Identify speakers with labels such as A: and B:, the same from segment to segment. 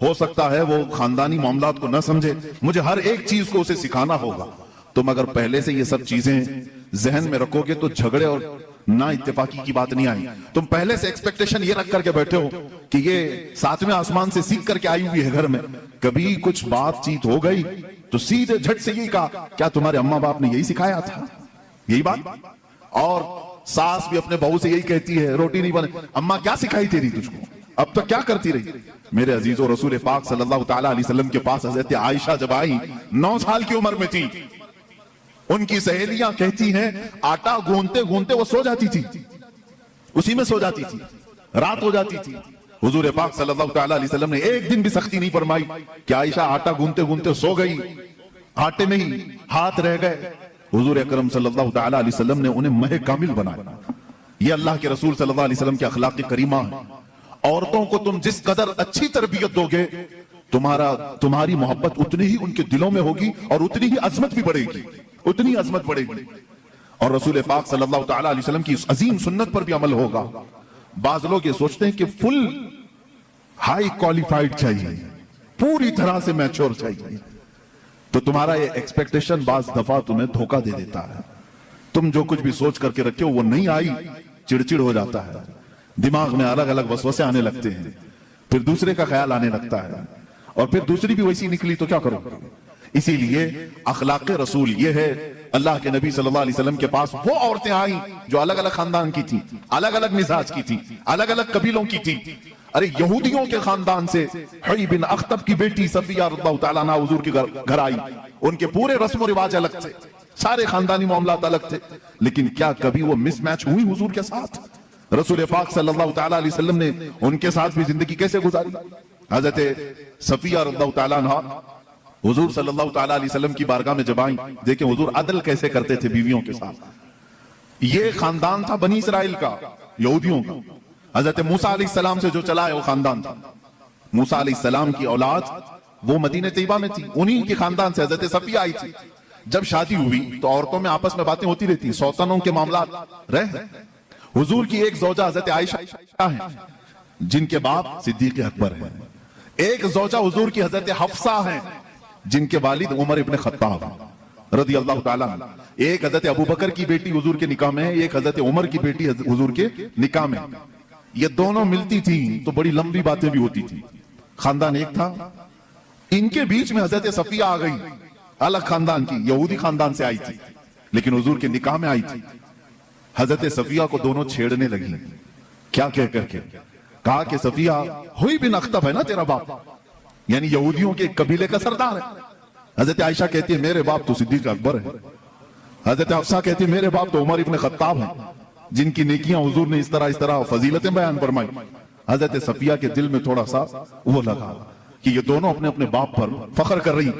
A: ہو سکتا ہے وہ خاندانی معاملات کو نہ سمجھے، مجھے ہر ایک چیز کو اسے سکھانا ہوگا۔ تم اگر پہلے سے یہ سب چیزیں ذہن میں رکھو گے تو جھگڑے اور نہ اتفاقی کی بات نہیں آئی۔ تم پہلے سے ایکسپیکٹیشن یہ رکھ کر کے بیٹھے ہو کہ یہ ساتویں آسمان سے سیکھ کر کے آئی ہوئی ہے گھر میں، کبھی کچھ بات چیت ہو گئی تو سیدھے جھٹ سے یہی کہا کیا تمہارے اماں باپ نے یہی سکھایا تھا؟ یہی بات۔ اور ساس بھی اپنے بہو سے یہی کہتی ہے روٹی نہیں بنے، اماں کیا سکھائی تیری تجھ کو، اب تو کیا کرتی رہی؟ میرے عزیزو، رسول پاک صلی اللہ تعالیٰ علیہ وسلم کے پاس حضرت عائشہ جب آئی 9 سال کی عمر میں تھی، ان کی سہیلیاں کہتی ہیں آٹا گونتے گونتے وہ سو جاتی تھی، اسی میں سو جاتی تھی، رات ہو جاتی تھی۔ حضور پاک صلی اللہ تعالیٰ علیہ وسلم نے ایک دن بھی سختی نہیں فرمائی کہ عائشہ آٹا گونتے گونتے سو گئی، آٹے میں ہی ہاتھ رہ گئے۔ حضور اکرم صلی اللہ تعالیٰ علیہ وسلم نے انہیں مہ کامل بنایا۔ یہ اللہ کے رسول صلی اللہ علیہ وسلم کے اخلاق کریمہ ہیں۔ عورتوں کو تم جس قدر اچھی تربیت دو گے تمہاری محبت اتنی ہی ان کے دلوں میں ہوگی اور اتنی ہی عظمت بھی بڑھے گی، اتنی عظمت بڑھے گی، اور رسول پاک صلی اللہ تعالیٰ علیہ وسلم کی اس عظیم سنت پر بھی عمل ہوگا۔ بعض لوگ یہ سوچتے ہیں کہ فل ہائی کوالیفائیڈ چاہیے، پوری طرح سے میچور چاہیے، تو تمہارا یہ ایکسپیکٹیشن بعض دفعہ تمہیں دھوکہ دے دیتا ہے۔ تم جو کچھ بھی سوچ کر کے رکھے ہو وہ نہیں آئی، چڑچڑ ہو جاتا ہے، دماغ میں الگ الگ وسوسے آنے لگتے ہیں، پھر دوسرے کا خیال آنے لگتا ہے، اور پھر دوسری بھی ویسی نکلی تو کیا کرو؟ اسی لیے اخلاق رسول یہ ہے، اللہ کے نبی صلی اللہ علیہ وسلم کے پاس وہ عورتیں آئیں جو الگ الگ خاندان کی تھیں، الگ الگ مزاج کی تھیں، الگ الگ قبیلوں کی تھیں۔ ارے یہودیوں کے خاندان سے حی بن اخطب کی بیٹی صفیہ رضی اللہ تعالیٰ عنہ حضور کے گھر آئی، ان کے پورے رسم و رواج الگ تھے، سارے خاندانی معاملات الگ تھے، لیکن کیا کبھی وہ مس میچ ہوئی حضور کے ساتھ؟ رسول پاک صلی اللہ تعالیٰ علیہ وسلم نے ان کے ساتھ بھی زندگی کیسے گزاری؟ حضرت صفیہ رضی اللہ تعالیٰ عنہ حضور صلی اللہ تعالیٰ علیہ وسلم کی بارگاہ میں جب آئیں، دیکھیں حضور عدل کیسے کرتے تھے بیویوں کے ساتھ۔ یہ خاندان تھا بنی اسرائیل کا، یہودیوں کا، حضرت موسیٰ علیہ السلام سے جو چلا ہے وہ خاندان تھا۔ موسیٰ علیہ السلام کی اولاد وہ مدینہ طیبہ میں تھی، انہی کی خاندان سے حضرت صفیہ آئی تھی۔ جب شادی ہوئی تو عورتوں میں آپس میں باتیں ہوتی رہتی، سوتنوں کے معاملات رہے۔ حضور کی ایک زوجہ حضرت عائشہ ہیں جن کے باپ صدیق اکبر ہیں، ایک زوجہ حضور کی حضرت حفصہ ہیں جن کے والد عمر ابن خطاب رضی اللہ تعالیٰ عنہ، ایک حضرت ابو بکر کی بیٹی حضور کے نکاح میں ہے، ایک حضرت عمر کی بیٹی حضور کے نکاح میں۔ یہ دونوں ملتی تھیں تو بڑی لمبی باتیں بھی ہوتی تھی، خاندان ایک تھا۔ ان کے بیچ میں حضرت صفیہ آ گئی، الگ خاندان کی، یہودی خاندان سے آئی تھی لیکن حضور کے نکاح میں آئی تھی۔ حضرت صفیہ کو دونوں چھیڑنے لگی، کیا کہہ کر کے کہا کہ صفیہ ہوئی بن اخطب ہے نا تیرا باپ، یعنی یہودیوں کے قبیلے کا سردار ہے۔ حضرت عائشہ کہتی ہے میرے باپ تو صدیق اکبر ہے، حضرت حفصہ کہتی ہے میرے باپ تو عمر ابن خطاب ہیں جن کی نیکیاں حضور نے اس طرح فضیلتیں بیان فرمائی۔ حضرت صفیہ کے دل میں تھوڑا سا وہ لگا کہ یہ دونوں اپنے اپنے باپ پر فخر کر رہی۔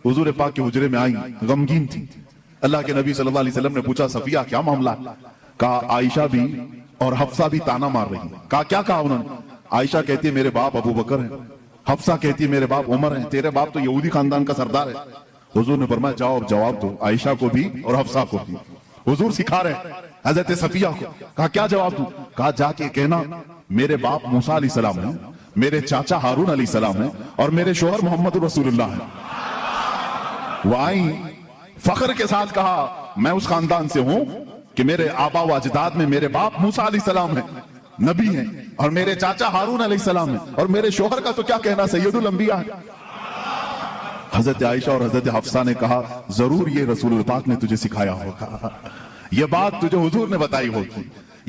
A: حضور پاک کے حجرے میں آئی، غمگین تھی۔ اللہ کے نبی صلی اللہ علیہ وسلم نے پوچھا صفیہ کیا معاملہ؟ کہا عائشہ بھی اور حفصہ بھی تانا مار رہی۔ کہا کیا کہا انہوں نے؟ عائشہ کہتی ہے میرے باپ ابو بکر ہیں، حفصہ کہتی ہے میرے باپ عمر ہیں، تیرے باپ تو یہودی خاندان کا سردار ہے۔ حضور نے فرمایا جاؤ جواب دو، عائشہ کو بھی اور حفصہ کو بھی۔ حضور سکھا رہے حضرت صفیہ کو، کہا کیا جواب دوں؟ کہا جا کے کہنا میرے باپ موسیٰ علیہ السلام ہیں، میرے چاچا ہارون علیہ السلام ہیں اور میرے شوہر محمد رسول اللہ ہیں۔ وہ آئیں فخر کے ساتھ کہا میں اس خاندان سے ہوں کہ میرے آبا و اجداد میں میرے باپ موسیٰ علیہ السلام ہیں، نبی ہیں، اور میرے چاچا ہارون علیہ السلام ہیں، اور میرے شوہر کا تو کیا کہنا سید الانبیاء ہے۔ حضرت عائشہ اور حضرت حفصہ نے کہا ضرور یہ رسول پاک نے تجھے سکھایا ہوگا، یہ بات تجھے حضور نے بتائی ہوگی۔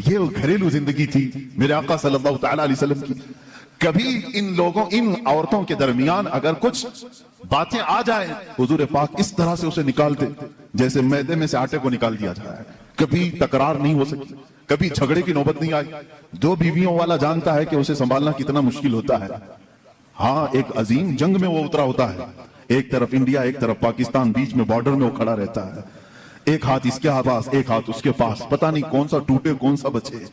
A: یہ گھریلو زندگی تھی میرے آقا صلی اللہ تعالیٰ علیہ وسلم کی۔ کبھی ان عورتوں کے درمیان اگر کچھ باتیں آ جائیں حضور پاک اس طرح سے اسے نکالتے جیسے میدے میں سے آٹے کو نکال دیا جائے۔ کبھی تکرار نہیں ہو سکی، کبھی جھگڑے کی نوبت نہیں آئی۔ دو بیویوں والا جانتا ہے کہ اسے سنبھالنا کتنا مشکل ہوتا ہے۔ ہاں ایک عظیم جنگ میں وہ اترا ہوتا ہے، ایک طرف انڈیا ایک طرف پاکستان، بیچ میں بارڈر میں وہ کھڑا رہتا ہے، ایک ہاتھ اس کے پاس ایک ہاتھ اس کے پاس، پتہ نہیں کون سا ٹوٹے کون سا بچے۔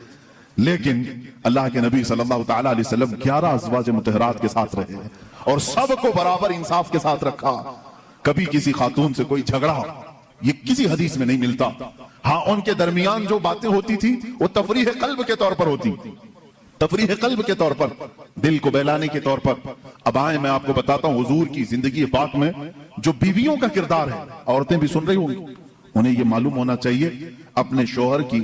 A: لیکن اللہ کے نبی صلی اللہ تعالیٰ علیہ وسلم 11 ازواج مطہرات کے ساتھ رہے اور سب کو برابر انصاف کے ساتھ رکھا۔ کبھی کسی خاتون سے کوئی جھگڑا یہ کسی حدیث میں نہیں ملتا۔ ہاں ان کے درمیان جو باتیں ہوتی تھی وہ تفریح قلب کے طور پر ہوتی، تفریح قلب کے طور پر، دل کو بہلانے کے طور پر۔ اب آئیں میں آپ کو بتاتا ہوں حضور کی زندگی پاک میں جو بیویوں کا کردار ہے، عورتیں بھی سن رہی ہوں گی، انہیں یہ معلوم ہونا چاہیے اپنے شوہر کی،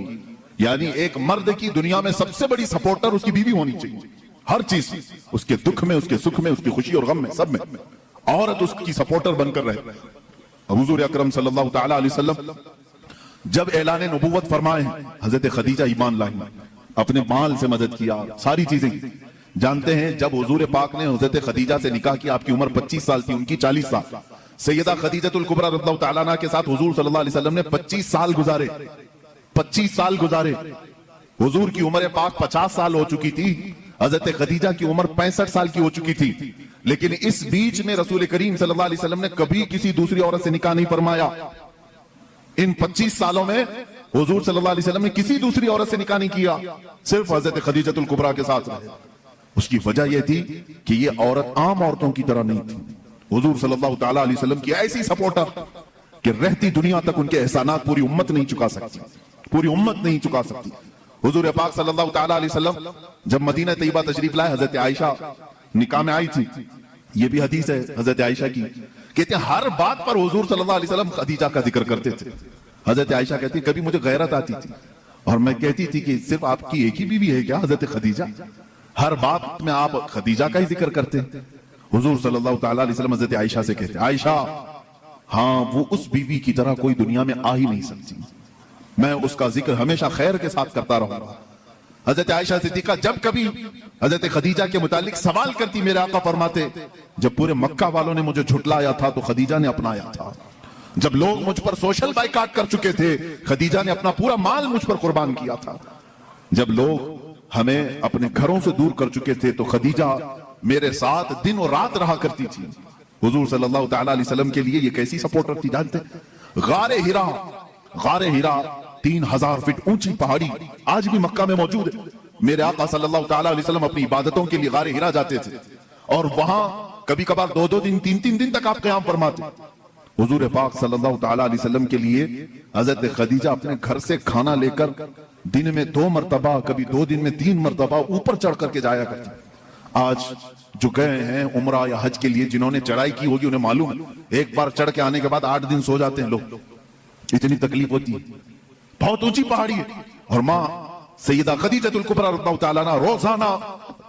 A: یعنی ایک مرد کی دنیا میں سب سے بڑی سپورٹر اس کی بیوی ہونی چاہیے، ہر چیز، اس کے دکھ میں، اس کے سکھ میں، اس کی خوشی اور غم میں، سب میں عورت اس کی سپورٹر بن کر رہے۔ حضور اکرم صلی اللہ تعالی علیہ وسلم جب اعلان نبوت فرمائے، حضرت خدیجہ ایمان لائیں، اپنے مال سے مدد کیا، ساری چیزیں جانتے ہیں۔ جب حضور پاک نے حضرت خدیجہ سے نکاح کیا، آپ کی عمر 25 سال تھی، ان کی 40 سال، سیدہ خدیجہ الکبریٰ رضی اللہ تعالیٰ عنہا کے ساتھ حضور صلی اللہ علیہ وسلم نے 25 سال گزارے، 25 سال گزارے۔ حضور کی عمر پاک 50 سال ہو چکی تھی، حضرت خدیجہ کی عمر 65 سال کی ہو چکی تھی، لیکن اس بیچ میں رسول کریم صلی اللہ علیہ وسلم نے کبھی کسی دوسری عورت سے نکاح نہیں فرمایا۔ ان 25 سالوں میں حضور صلی اللہ علیہ وسلم نے کسی دوسری عورت سے نکاح نہیں کیا، صرف حضرت خدیجہ الکبریٰ کے ساتھ رہے۔ اس کی وجہ یہ تھی کہ یہ عورت عام عورتوں کی طرح نہیں تھی، حضور صلی اللہ تعالیٰ علیہ وسلم کی ایسی سپورٹر کہ رہتی دنیا تک ان کے احسانات پوری امت نہیں چکا سکتی، پوری امت نہیں چکا سکتی۔ حضور پاک صلی اللہ تعالیٰ علیہ وسلم جب مدینہ طیبہ تشریف لائے، حضرت عائشہ نکاح میں آئی تھی، یہ بھی حدیث ہے حضرت عائشہ کی، کہتے ہیں ہر بات پر حضور صلی اللہ علیہ وسلم خدیجہ کا ذکر کرتے تھے۔ حضرت عائشہ کہتی ہیں کبھی مجھے غیرت آتی تھی اور میں کہتی تھی کہ صرف آپ کی ایک ہی بیوی ہے کیا حضرت خدیجہ؟ ہر بات میں آپ خدیجہ کا ہی ذکر کرتے ہیں۔ حضور صلی اللہ تعالیٰ علیہ وسلم حضرت عائشہ سے کہتے ہیں عائشہ، ہاں وہ اس بیوی کی طرح کوئی دنیا میں آ ہی نہیں سکتی، میں اس کا ذکر ہمیشہ خیر کے ساتھ کرتا رہوں گا۔ حضرت عائشہ صدیقہ جب کبھی حضرت خدیجہ کے متعلق سوال کرتی، میرے آقا فرماتے جب پورے مکہ والوں نے مجھے جھٹلایا تھا تو خدیجہ نے اپنایا تھا، جب لوگ مجھ پر سوشل بائیکاٹ کر چکے تھے خدیجہ نے اپنا پورا مال مجھ پر قربان کیا تھا، جب لوگ ہمیں اپنے گھروں سے دور کر چکے تھے تو خدیجہ میرے ساتھ دن اور رات رہا کرتی تھی۔ حضور صلی اللہ تعالیٰ علیہ وسلم کے لیے یہ کیسی سپورٹر تھی جانتے؟ غار ہیرا 3000 فٹ اونچی پہاڑی آج بھی مکہ میں موجود ہے۔ میرے آقا صلی اللہ تعالیٰ علیہ وسلم اپنی عبادتوں کے لیے غار ہیرا جاتے تھے اور وہاں کبھی کبھار 2 دن 3 دن تک آپ قیام فرماتے۔ حضور پاک صلی اللہ تعالیٰ علیہ وسلم کے لیے حضرت خدیجہ اپنے گھر سے کھانا لے کر دن میں 2 مرتبہ، کبھی 2 دن میں 3 مرتبہ اوپر چڑھ کر کے جایا کرتے۔ آج جو گئے ہیں عمرہ یا حج کے لیے، جنہوں نے چڑھائی کی ہوگی انہیں معلوم ہے، ایک بار چڑھ کے آنے کے بعد 8 دن سو جاتے ہیں لوگ، اتنی تکلیف ہوتی ہے، بہت اونچی پہاڑی ہے۔ اور ماں سیدہ خدیجہ الکبریٰ رضی اللہ تعالیٰ عنہا روزانہ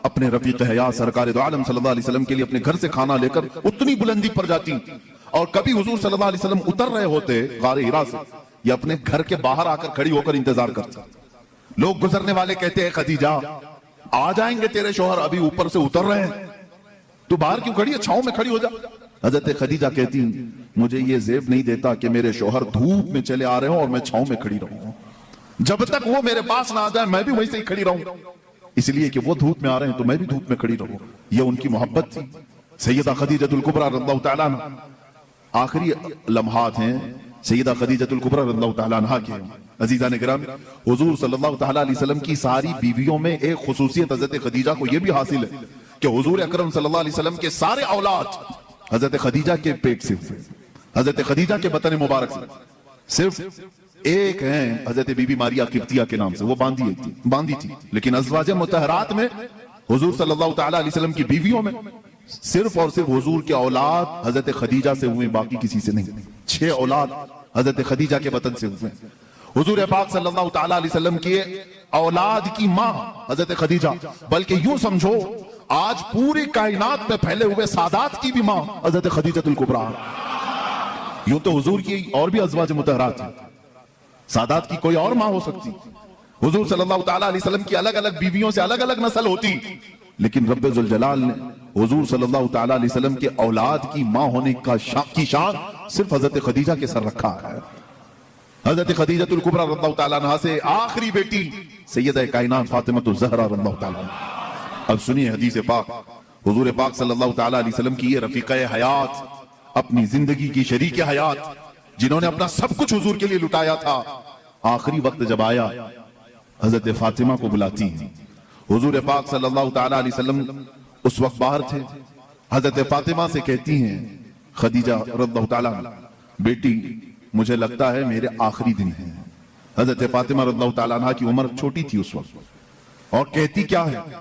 A: اپنے رفیق حیات سرکار دو عالم صلی اللہ علیہ وسلم کے لیے اپنے گھر سے کھانا لے کر اتنی بلندی پر جاتی، اور کبھی حضور صلی اللہ علیہ وسلم اتر رہے ہوتے غار ہیرا سے، یا اپنے گھر کے باہر آ کر کھڑی ہو کر انتظار کرتے۔ لوگ گزرنے والے کہتے ہیں خدیجہ آ جائیں گے تیرے شوہر، ابھی اوپر سے اتر رہے ہیں، تو باہر کیوں کھڑی ہے، چھاؤں میں کھڑی ہو جا۔ حضرت خدیجہ کہتی مجھے یہ زیب نہیں دیتا کہ میرے شوہر دھوپ میں چلے آ رہے ہوں اور میں چھاؤں میں کھڑی رہوں، جب تک وہ میرے پاس نہ آ جائے میں بھی وہیں سے ہی کھڑی رہوں، اس لیے کہ وہ دھوپ میں آ رہے ہیں تو میں بھی دھوپ میں کھڑی رہوں۔ یہ ان کی محبت تھی سیدہ خدیجہ الکبریٰ رضی اللہ تعالیٰ عنہ۔ آخری لمحات ہیں سیدہ خدیجہ الکبریٰ رضی اللہ تعالیٰ عنہ کے۔ عزیزان کرام، حضور صلی اللہ تعالیٰ علیہ وسلم کی ساری بیویوں میں ایک خصوصیت حضرت خدیجہ کو یہ بھی حاصل ہے کہ حضور اکرم صلی اللہ علیہ وسلم کے سارے اولاد حضرت خدیجہ کے پیٹ سے ہوئے، حضرت خدیجہ کے بطن مبارک سے، صرف ایک ہیں حضرت بی بی ماریا قبطیہ کے نام سے، وہ باندھی تھی، لیکن ازواج مطہرات میں حضور صلی اللہ تعالیٰ علیہ وسلم کی بیویوں میں صرف اور صرف حضور کے اولاد حضرت خدیجہ سے ہوئے، باقی کسی سے نہیں۔ 6 اولاد حضرت خدیجہ کے بطن سے ہوئے۔ حضور پاک صلی اللہ تعالیٰ علیہ وسلم کے اولاد کی ماں حضرت خدیجہ، بلکہ یوں سمجھو آج پوری کائنات میں پھیلے ہوئے سادات کی بھی ماں حضرت خدیجہ الکبریٰ۔ یوں تو حضور کی اور بھی ازواج مطہرات ہیں، سادات کی کوئی اور ماں ہو سکتی، حضور صلی اللہ تعالیٰ علیہ وسلم کی الگ الگ بیویوں سے الگ الگ نسل ہوتی، لیکن رب ذوالجلال نے حضور صلی اللہ تعالیٰ علیہ وسلم کے اولاد کی ماں ہونے کی شان صرف حضرت خدیجہ کے سر رکھا ہے۔ حضرت خدیجہ الکبریٰ رضی اللہ تعالیٰ عنہا سے آخری بیٹی سیدہ کائنات فاطمہ الزہرا رضی اللہ تعالیٰ عنہا۔ اب سنیے حدیث پاک، حضور پاک صلی اللہ تعالیٰ علیہ وسلم کی یہ رفیقہ حیات، اپنی زندگی کی شریک حیات، جنہوں نے اپنا سب کچھ حضور کے لیے لٹایا تھا، آخری وقت جب آیا حضرت فاطمہ کو بلاتی ہیں۔ حضور پاک صلی اللہ تعالیٰ علیہ وسلم اس وقت باہر تھے، حضرت فاطمہ سے کہتی ہیں خدیجہ رضی اللہ تعالیٰ عنہ، بیٹی مجھے لگتا ہے میرے آخری دن ہیں۔ حضرت فاطمہ رضی اللہ تعالیٰ عنہ کی عمر چھوٹی تھی اس وقت، اور کہتی کیا ہے؟